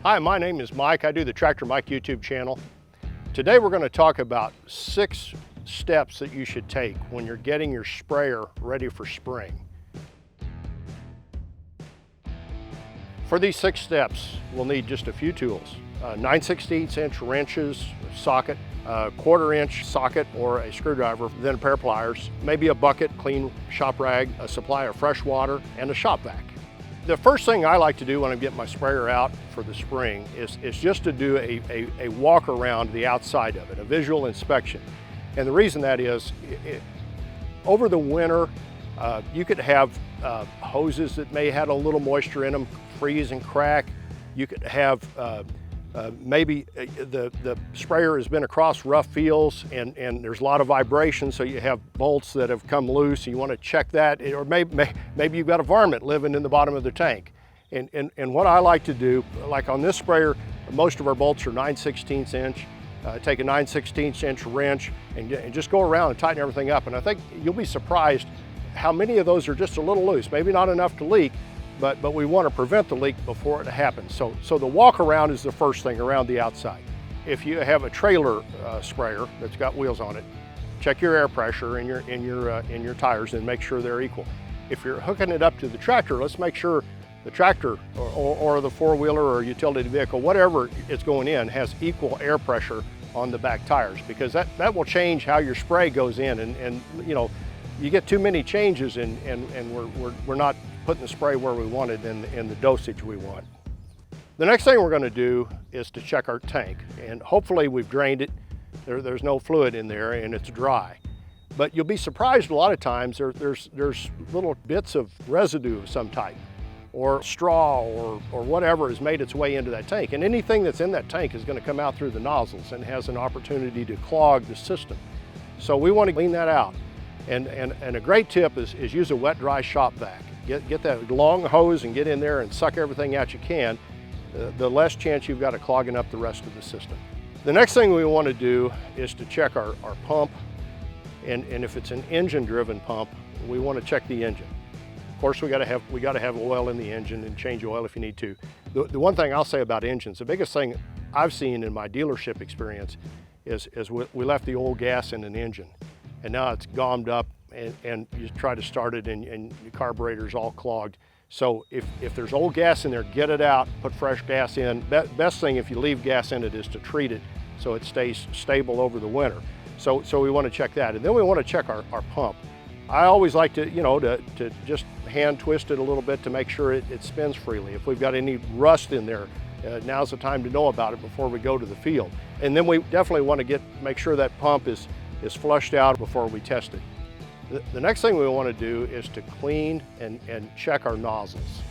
Hi, my name is Mike. I do the Tractor Mike YouTube channel. Today we're going to talk about 6 steps that you should take when you're getting your sprayer ready for spring. For these 6 steps, we'll need just a few tools. 9/16" wrenches, socket, a 1/4" socket or a screwdriver, then a pair of pliers, maybe a bucket, clean shop rag, a supply of fresh water, and a shop vac. The first thing I like to do when I get my sprayer out for the spring is just to do a walk around the outside of it, a visual inspection. And the reason that is, over the winter, you could have hoses that may have a little moisture in them, freeze and crack. You could have maybe the sprayer has been across rough fields and there's a lot of vibration, so you have bolts that have come loose and you want to check that, or maybe you've got a varmint living in the bottom of the tank. And what I like to do, like on this sprayer, most of our bolts are 9/16". Take a 9/16" wrench and just go around and tighten everything up. And I think you'll be surprised how many of those are just a little loose, maybe not enough to leak, but we want to prevent the leak before it happens. So the walk around is the first thing around the outside. If you have a trailer sprayer that's got wheels on it, check your air pressure in your tires and make sure they're equal. If you're hooking it up to the tractor, let's make sure the tractor or the 4-wheeler or utility vehicle, whatever it's going in, has equal air pressure on the back tires, because that will change how your spray goes in. And you know, you get too many changes and we're not putting the spray where we want it in the dosage we want. The next thing we're going to do is to check our tank, and hopefully we've drained it. There's no fluid in there and it's dry. But you'll be surprised a lot of times there's little bits of residue of some type, or straw or whatever has made its way into that tank. And anything that's in that tank is going to come out through the nozzles and has an opportunity to clog the system. So we want to clean that out. And a great tip is use a wet dry shop vac. Get that long hose and get in there and suck everything out you can. The less chance you've got of clogging up the rest of the system. The next thing we want to do is to check our pump. And if it's an engine driven pump, we want to check the engine. Of course, we got to have oil in the engine and change oil if you need to. The one thing I'll say about engines, the biggest thing I've seen in my dealership experience is we left the old gas in an engine, and now it's gommed up, and you try to start it and the carburetor's all clogged. So if there's old gas in there, get it out, put fresh gas in. Best thing if you leave gas in it is to treat it so it stays stable over the winter. So we want to check that, and then we want to check our pump. I always like to, to just hand twist it a little bit to make sure it spins freely. If we've got any rust in there, now's the time to know about it before we go to the field. And then we definitely want to make sure that pump is flushed out before we test it. The next thing we want to do is to clean and check our nozzles.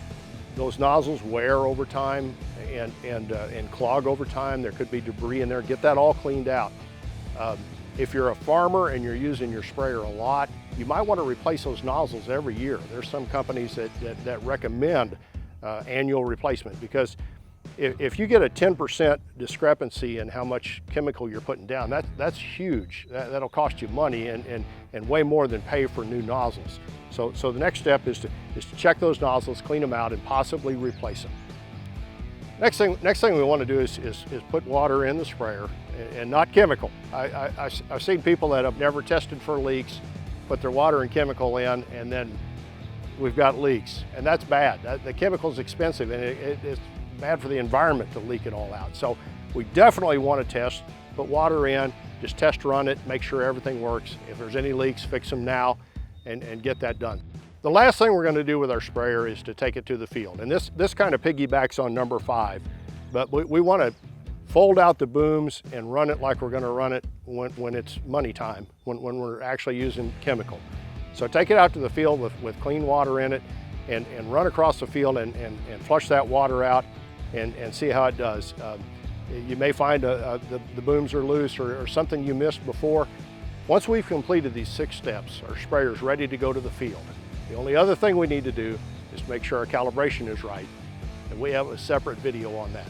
Those nozzles wear over time and clog over time. There could be debris in there. Get that all cleaned out. If you're a farmer and you're using your sprayer a lot, you might want to replace those nozzles every year. There's some companies that recommend annual replacement, because if you get a 10% discrepancy in how much chemical you're putting down, that's huge. That'll cost you money and way more than pay for new nozzles. So the next step is to check those nozzles, clean them out, and possibly replace them. Next thing we want to do is put water in the sprayer, and not chemical. I've seen people that have never tested for leaks, put their water and chemical in, and then we've got leaks, and that's bad. The chemical's expensive, and it's bad for the environment to leak it all out. So we definitely want to test, put water in, just test run it, make sure everything works. If there's any leaks, fix them now and get that done. The last thing we're going to do with our sprayer is to take it to the field. And this kind of piggybacks on number 5, but we want to fold out the booms and run it like we're going to run it when it's money time, when we're actually using chemical. So take it out to the field with clean water in it and run across the field and flush that water out and see how it does. You may find the booms are loose or something you missed before. Once we've completed these 6 steps, our sprayer's ready to go to the field. The only other thing we need to do is make sure our calibration is right, and we have a separate video on that.